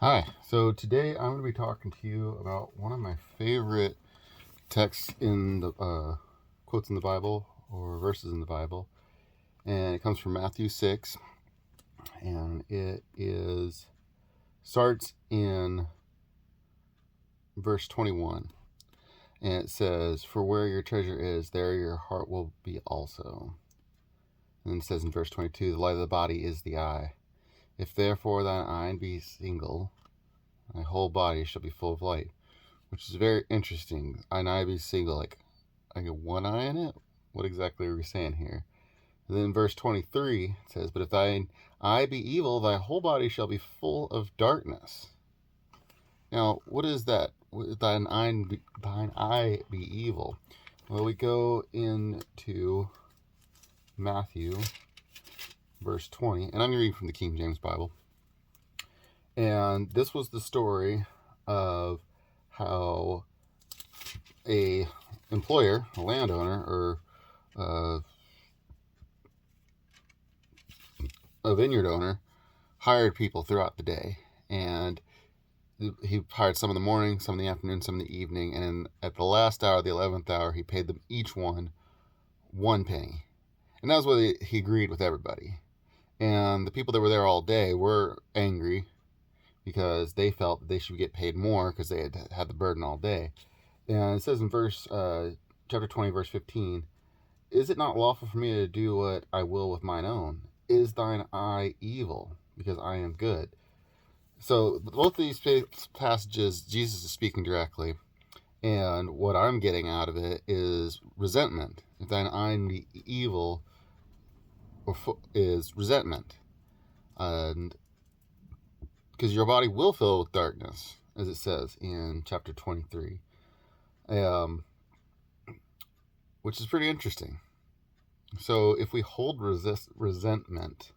Hi, so today I'm going to be talking to you about one of my favorite texts in the quotes in the Bible or verses in the Bible, and it comes from Matthew 6, and it is starts in verse 21, and it says, "For where your treasure is, there your heart will be also." And then it says in verse 22, "The light of the body is the eye. If therefore thine eye be single, thy whole body shall be full of light." Which is very interesting. An eye be single, like I get one eye in it? What exactly are we saying here? And then verse 23 it says, "But if thine eye be evil, thy whole body shall be full of darkness." Now, what is that? Thine eye be evil? Well, we go into Matthew, verse 20, and I'm going to read from the King James Bible. And this was the story of how a employer, a landowner, or a vineyard owner hired people throughout the day, and he hired some in the morning, some in the afternoon, some in the evening, and at the last hour, the 11th hour, he paid them each one penny, and that was what he agreed with everybody. And the people that were there all day were angry because they felt that they should get paid more because they had the burden all day. And it says in chapter 20, verse 15, "Is it not lawful for me to do what I will with mine own? Is thine eye evil? Because I am good." So both of these passages, Jesus is speaking directly, and what I'm getting out of it is resentment. If thine eye be evil, is resentment, and because your body will fill with darkness, as it says in chapter 23, um, which is pretty interesting. So if we hold resentment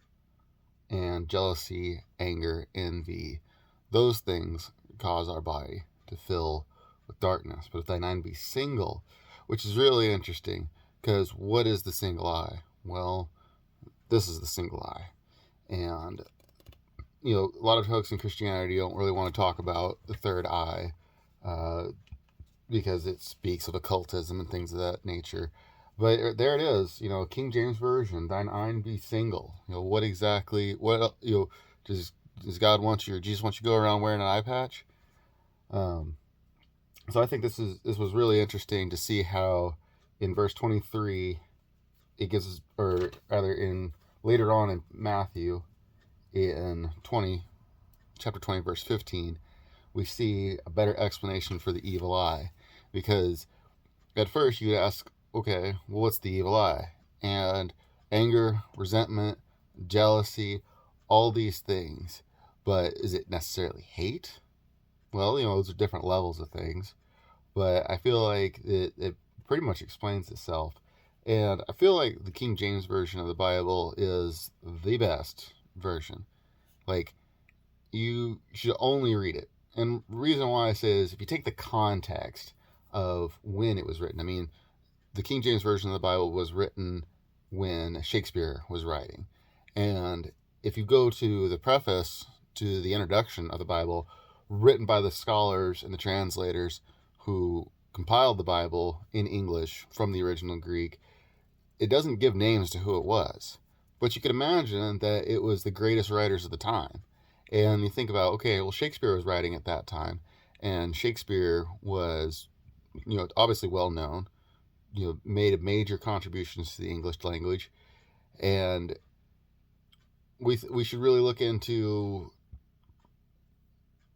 and jealousy, anger, envy, those things cause our body to fill with darkness. But if thine eye be single, which is really interesting, because what is the single eye? Well, this is the single eye. And, a lot of folks in Christianity don't really want to talk about the third eye uh, because it speaks of occultism and things of that nature. But there it is, King James Version, "Thine eye be single." What exactly, does, does God want you, or Jesus want you to go around wearing an eye patch? Um, so I think this was really interesting to see how in verse 23, it gives, or rather in later on in Matthew, in chapter 20, verse 15, we see a better explanation for the evil eye. Because at first you'd ask, okay, well, what's the evil eye? And anger, resentment, jealousy, all these things. But is it necessarily hate? Well, those are different levels of things. But I feel like it pretty much explains itself. And I feel like the King James Version of the Bible is the best version. Like, you should only read it. And the reason why I say is if you take the context of when it was written, I mean, the King James Version of the Bible was written when Shakespeare was writing. And if you go to the preface to the introduction of the Bible, written by the scholars and the translators who compiled the Bible in English from the original Greek, it doesn't give names to who it was. But you could imagine that it was the greatest writers of the time. And you think about, okay, well, Shakespeare was writing at that time, and Shakespeare was, obviously well known, made major contributions to the English language, and we should really look into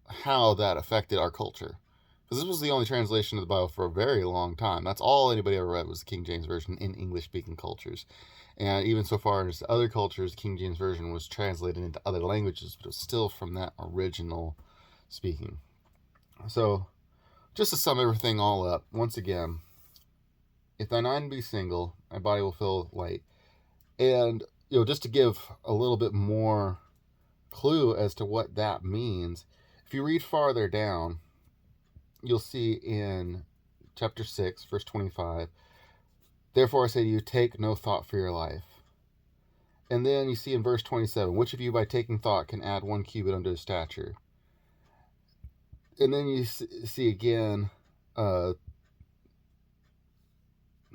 how that affected our culture. Because this was the only translation of the Bible for a very long time. That's all anybody ever read was the King James Version in English-speaking cultures. And even so far as other cultures, the King James Version was translated into other languages, but it was still from that original speaking. So, just to sum everything all up, once again, if thine eye be single, thy body will fill with light. And, just to give a little bit more clue as to what that means, if you read farther down, you'll see in chapter 6, verse 25, "Therefore I say to you, take no thought for your life." And then you see in verse 27, "Which of you by taking thought can add one cubit unto his stature?" And then you see again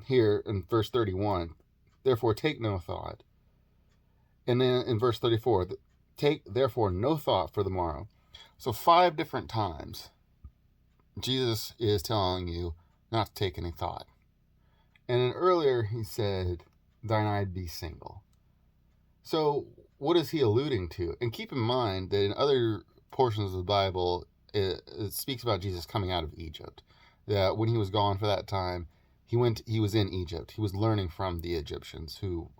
here in verse 31, therefore take no thought. And then in verse 34, take therefore no thought for the morrow. So 5 different times Jesus is telling you not to take any thought. And then earlier he said, thine eye be single. So what is he alluding to? And keep in mind that in other portions of the Bible, it speaks about Jesus coming out of Egypt. That when he was gone for that time, he was in Egypt. He was learning from the Egyptians who,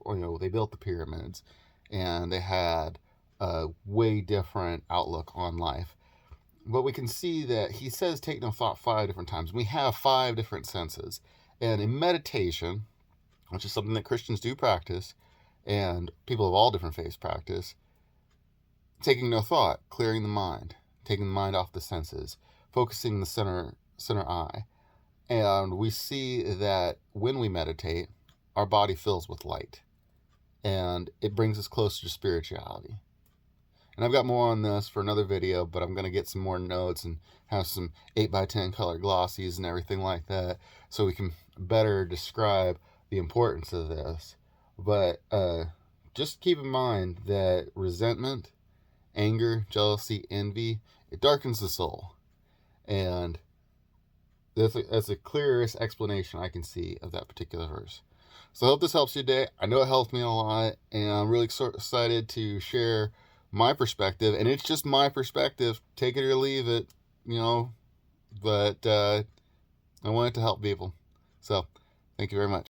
they built the pyramids and they had a way different outlook on life. But we can see that he says take no thought 5 different times. We have 5 different senses. And in meditation, which is something that Christians do practice, and people of all different faiths practice, taking no thought, clearing the mind, taking the mind off the senses, focusing the center eye. And we see that when we meditate, our body fills with light, and it brings us closer to spirituality. And I've got more on this for another video, but I'm going to get some more notes and have some 8x10 color glossies and everything like that, so we can better describe the importance of this. But just keep in mind that resentment, anger, jealousy, envy, it darkens the soul. And that's the clearest explanation I can see of that particular verse. So I hope this helps you today. I know it helped me a lot, and I'm really excited to share my perspective. And it's just my perspective. Take it or leave it, but I want it to help people. So thank you very much.